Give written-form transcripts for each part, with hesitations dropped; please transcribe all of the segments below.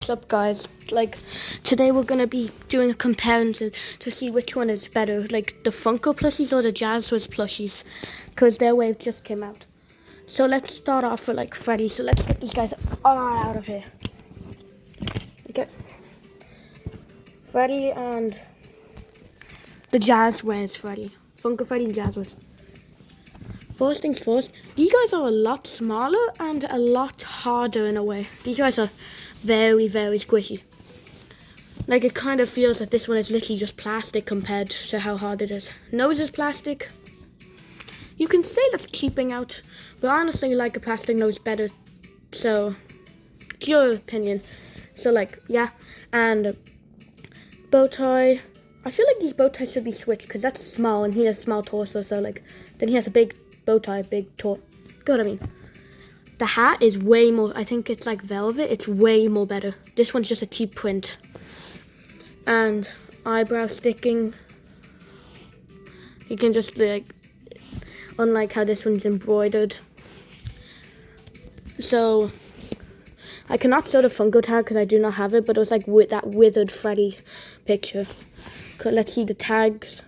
what's up, guys? Like, today we're gonna be doing a comparison to see which one is better, like the Funko plushies or the jazwears plushies, because their wave just came out. So let's start off with like Freddy. So let's get these guys all out of here. Okay, Freddy and the jazwears Freddy, Funko Freddy and jazwears. First things first, these guys are a lot smaller and a lot harder in a way. These guys are very, very squishy. Like, it kind of feels like this one is literally just plastic compared to how hard it is. Nose is plastic. You can say that's keeping out, but I honestly like a plastic nose better. So, it's your opinion. So, like, yeah. And bow tie. I feel like these bow ties should be switched because that's small and he has a small torso. So, like, then he has a big bow tie, big torso. Got what I mean? The hat is way more, I think it's like velvet. It's way more better. This one's just a cheap print. And eyebrow sticking. You can just like, unlike how this one's embroidered. So, I cannot show the Funko tag because I do not have it, but it was like with that withered Freddy picture. Let's see the tags.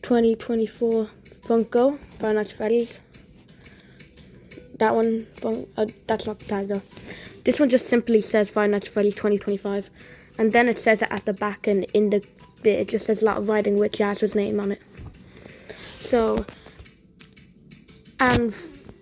2024 Funko, Five Nights at Freddy's. That one, that's not the tag though. This one just simply says Five Nights at Freddy's 2025. And then it says it at the back and in the it just says a lot of writing with Jazwears' name on it. So, and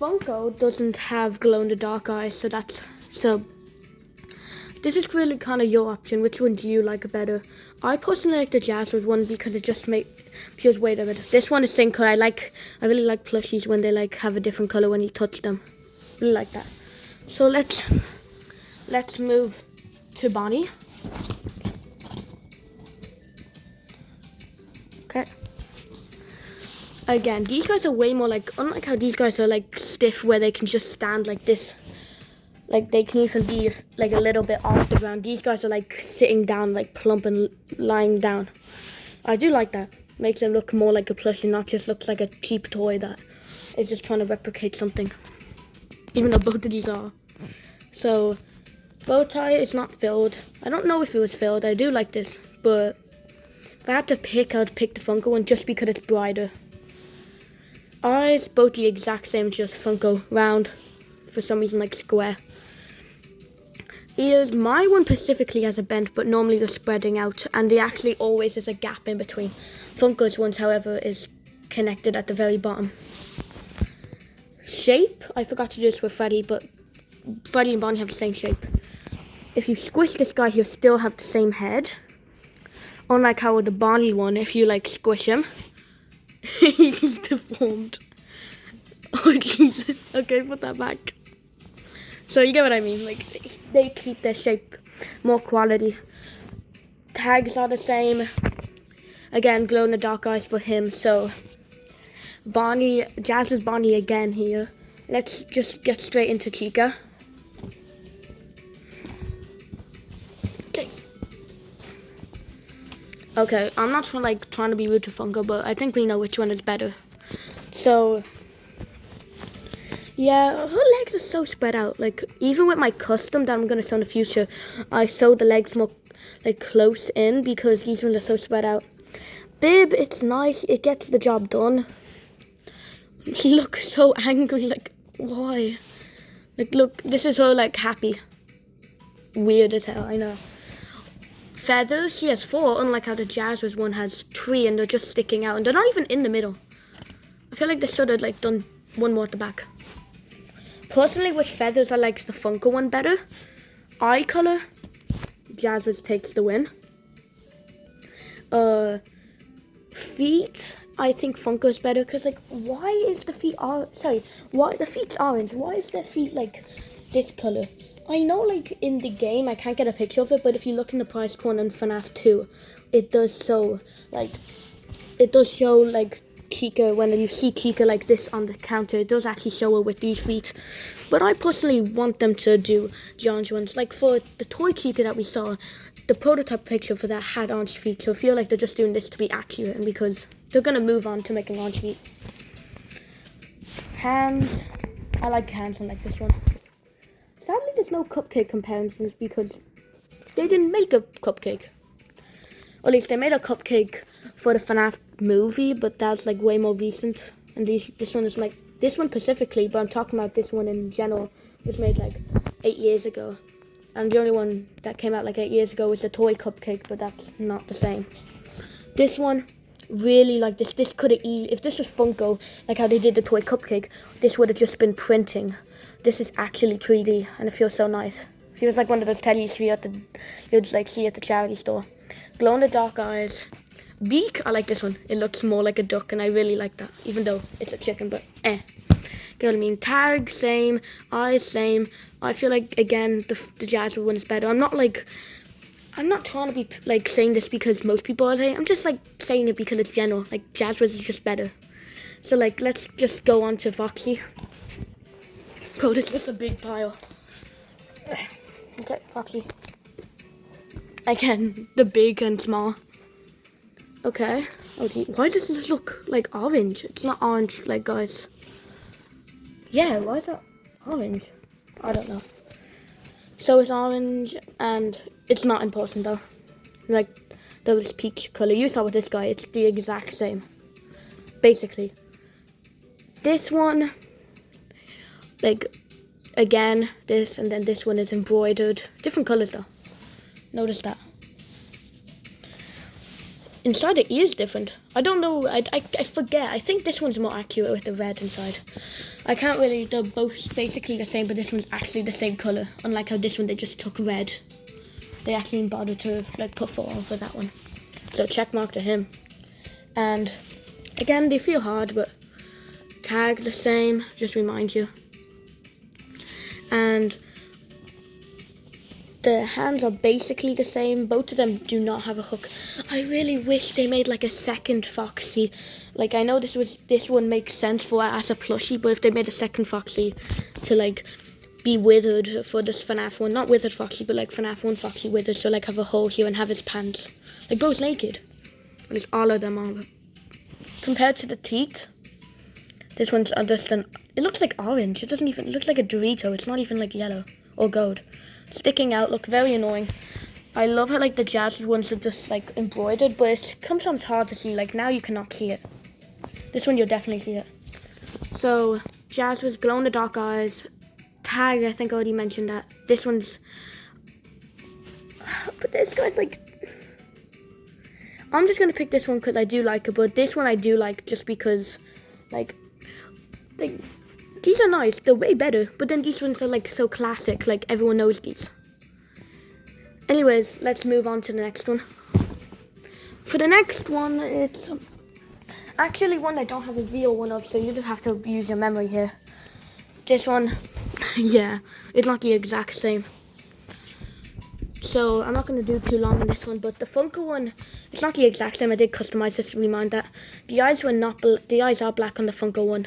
Funko doesn't have glow-in-the-dark eyes, so this is really kind of your option. Which one do you like better? I personally like the Jazwears one because it just feels way better. This one is same color. I really like plushies when they like have a different color when you touch them. Really like that. So let's move to Bonnie. Okay. Again, these guys are way more like, unlike how these guys are like stiff where they can just stand like this. Like, they can even be like a little bit off the ground. These guys are like sitting down, like plump and lying down. I do like that. Makes them look more like a plushie, not just looks like a cheap toy that is just trying to replicate something. Even though both of these are. So, bow tie is not filled. I don't know if it was filled. I do like this, but if I had to pick, I would pick the Funko one just because it's brighter. Eyes, both the exact same, just Funko, round. For some reason, like square. Ears, my one specifically has a bend, but normally they're spreading out, and they actually always is a gap in between. Funko's ones, however, is connected at the very bottom. Shape, I forgot to do this with Freddy, but Freddy and Bonnie have the same shape. If you squish this guy, he'll still have the same head. Unlike how with the Bonnie one, if you like squish him, he's deformed. Oh Jesus, okay, put that back. So you get what I mean, like they keep their shape, more quality. Tags are the same. Again, glow in the dark eyes for him. So Bonnie, Jazwears Bonnie again here. Let's just get straight into Chica. Okay, I'm not trying to be rude to Funko, but I think we know which one is better. So yeah, her legs are so spread out. Like, even with my custom that I'm going to sew in the future, I sewed the legs more, like, close in because these ones are so spread out. Bib, it's nice. It gets the job done. She looks so angry. Like, why? Like, look, this is her, like, happy. Weird as hell, I know. Feathers, she has 4, unlike how the Jazwears one has 3, and they're just sticking out. And they're not even in the middle. I feel like they should have, like, done one more at the back. Personally, with feathers, I like the Funko one better. Eye color, Jazwears takes the win. Feet, I think Funko's better because, like, why is the feet why the feet's orange? Why is their feet like this color? I know, like, in the game, I can't get a picture of it, but if you look in the price corner in Fnaf 2, it does show, like, Chica, when you see Chica like this on the counter, it does actually show her with these feet. But I personally want them to do the orange ones. Like for the toy Chica that we saw, the prototype picture for that had orange feet. So I feel like they're just doing this to be accurate and because they're going to move on to making orange feet. Hands, I like hands on like this one. Sadly, there's no cupcake comparisons because they didn't make a cupcake. Or at least they made a cupcake for the Fnaf movie, but that's like way more recent. And this one is like, this one specifically, but I'm talking about this one in general, was made like 8 years ago. And the only one that came out like 8 years ago was the toy cupcake, but that's not the same. This one, really like this could have, if this was Funko, like how they did the toy cupcake, this would have just been printing. This is actually 3D, and it feels so nice. It feels like one of those teddies you'd like see at the charity store. Glow in the dark eyes. Beak, I like this one. It looks more like a duck, and I really like that, even though it's a chicken, but Get what I mean? Tag, same. Eyes, same. I feel like, again, the Jazzwears one is better. I'm not trying to be, like, saying this because most people are saying. I'm just, like, saying it because it's general. Like, Jazzwears is just better. So, like, let's just go on to Foxy. Oh, this is a big pile. Okay, Foxy. Again, the big and small. Okay. Okay. Why does this look like orange? It's not orange, like, guys. Yeah, why is that orange? I don't know. So it's orange, and it's not in person though. Like, those peach color. You saw with this guy, it's the exact same. Basically. This one, like, again, this, and then this one is embroidered. Different colors though. Notice that. Inside the ear is different. I don't know, I forget. I think this one's more accurate with the red inside. I can't really, they're both basically the same, but this one's actually the same colour. Unlike how this one, they just took red. They actually didn't bother to like put 4 for that one. So check mark to him. And again, they feel hard, but tag the same, just remind you. And the hands are basically the same. Both of them do not have a hook. I really wish they made like a second Foxy. Like, I know this one makes sense for it as a plushie, but if they made a second Foxy to like be withered for this Fnaf one, not withered Foxy, but like Fnaf 1 Foxy withered, so like have a hole here and have his pants. Like both naked. At least all of them are. But compared to the teeth, this one's just it looks like orange. It looks like a Dorito. It's not even like yellow or gold. Sticking out, look very annoying. I love how like the Jazzwears ones are just like embroidered, but it sometimes hard to see. Like now you cannot see it. This one you'll definitely see it. So Jazzwears glow in the dark eyes. Tag, I think I already mentioned that. This one's, but this guy's like, I'm just gonna pick this one because I do like it, but this one I do like just because like these are nice, they're way better, but then these ones are like so classic, like everyone knows these. Anyways, let's move on to the next one. For the next one, it's actually one I don't have a real one of, so you just have to use your memory here. This one, yeah, it's not the exact same. So I'm not going to do too long on this one, but the Funko one, it's not the exact same. I did customize this to remind that. The eyes the eyes are black on the Funko one.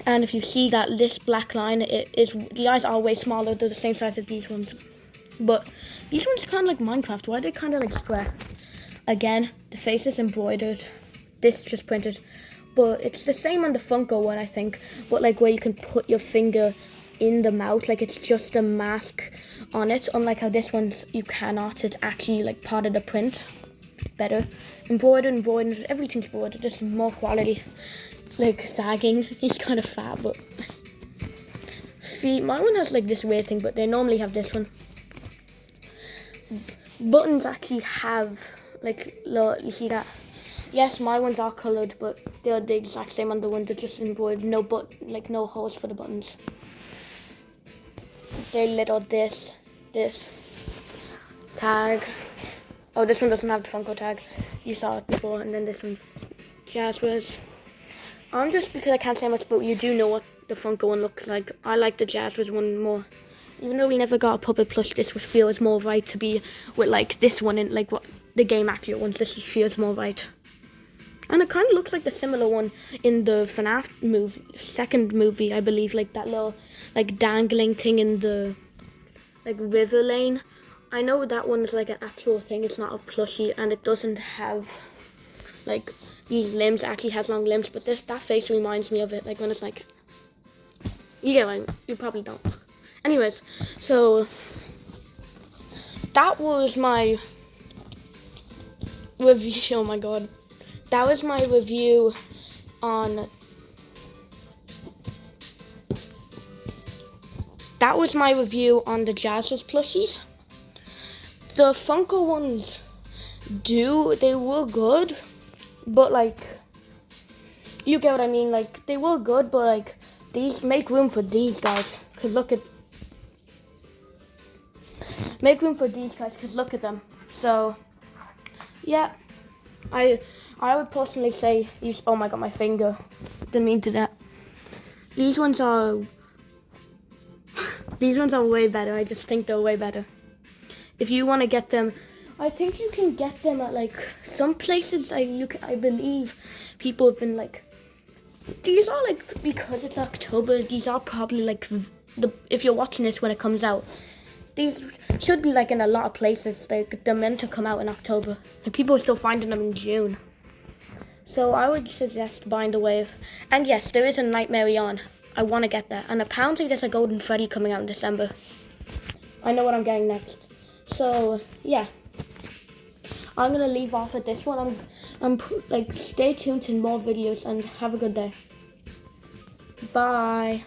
And if you see that this black line, the eyes are way smaller. They're the same size as these ones. But these ones are kind of like Minecraft. Why are they kind of like square? Again, the face is embroidered. This is just printed. But it's the same on the Funko one, I think. But like where you can put your finger in the mouth. Like it's just a mask on it. Unlike how this one's, you cannot. It's actually like part of the print. Better. Embroidered. Everything's embroidered. Just more quality. Like sagging. He's kind of fat, but feet. My one has like this weird thing, but they normally have this one. Buttons actually have like, look, you see that? Yes, my ones are coloured, but they're the exact same on the ones. They're just embroidered. No holes for the buttons. They little this tag. Oh, this one doesn't have the Funko tag. You saw it before, and then this one, Jazzwears. Just because I can't say much, but you do know what the Funko one looks like. I like the Jazzwears one more. Even though we never got a puppet plush, this feels more right to be with like this one and like what the game accurate ones. This feels more right. And it kind of looks like the similar one in the Fnaf movie, second movie, I believe. Like that little like dangling thing in the like river lane. I know that one is like an actual thing. It's not a plushie, and it doesn't have like these limbs. It actually has long limbs, but that face reminds me of it. Like when it's like, you get one, you probably don't. Anyways, so that was my review. Oh my god, that was my review on. That was my review on the jazwears plushies. The Funko ones, they were good, but like, you get what I mean. Like, they were good, but like, these make room for these guys. Cause look at them. So, yeah, I would personally say these. Oh my god, my finger. Didn't mean to that. These ones are way better. I just think they're way better. If you want to get them, I think you can get them at like some places. I believe people have been like, these are like, because it's October, these are probably like if you're watching this when it comes out, these should be like in a lot of places. Like, they're meant to come out in October, and people are still finding them in June. So I would suggest buying the Wave. And yes, there is a Nightmare on. I want to get that. And apparently there's a Golden Freddy coming out in December. I know what I'm getting next. So yeah, I'm gonna leave off at this one. I'm like, stay tuned to more videos and have a good day. Bye.